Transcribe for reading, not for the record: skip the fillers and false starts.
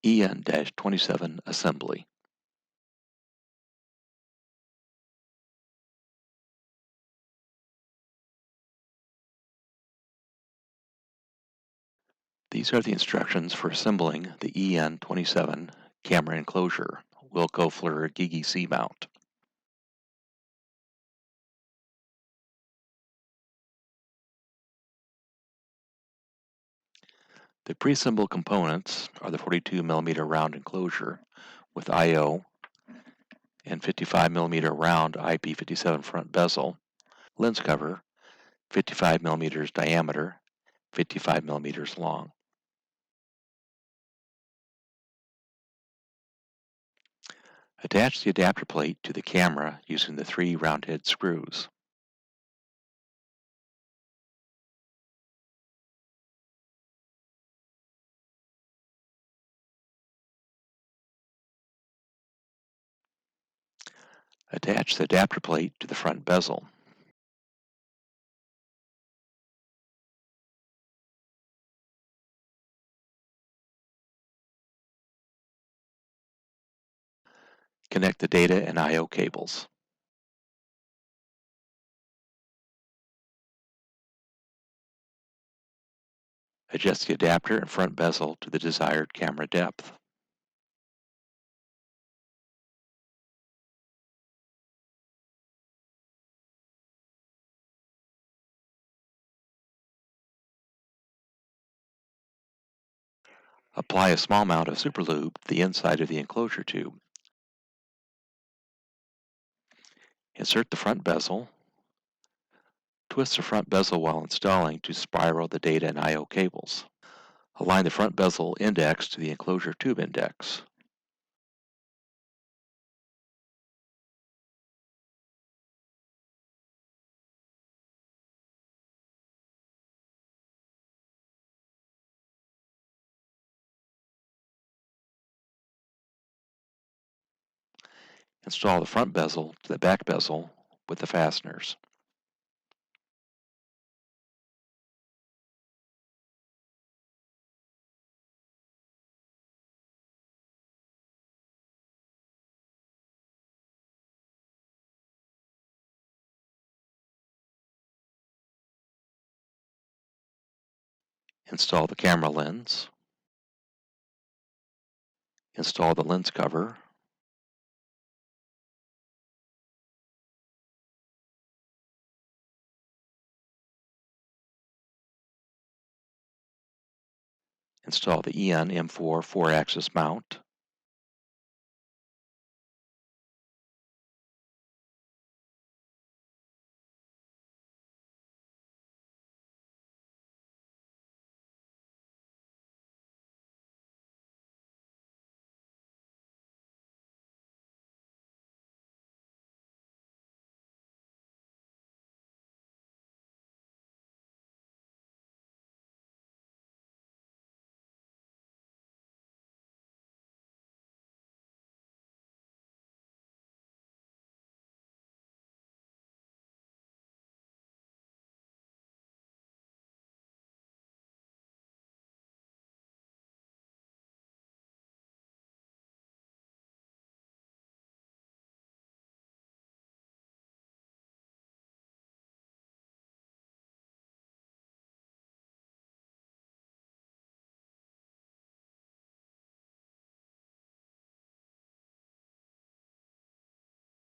EN-27 assembly. These are the instructions for assembling the EN-27 camera enclosure Wilco FLIR Gigi C mount. The pre-assembled components are the 42mm round enclosure with I/O and 55mm round IP57 front bezel, lens cover, 55mm diameter, 55mm long. Attach the adapter plate to the camera using the 3 round head screws. Attach the adapter plate to the front bezel. Connect the data and I/O cables. Adjust the adapter and front bezel to the desired camera depth. Apply a small amount of superlube to the inside of the enclosure tube. Insert the front bezel. Twist the front bezel while installing to spiral the data and I/O cables. Align the front bezel index to the enclosure tube index. Install the front bezel to the back bezel with the fasteners. Install the camera lens. Install the lens cover. Install the EN M4 4-axis mount.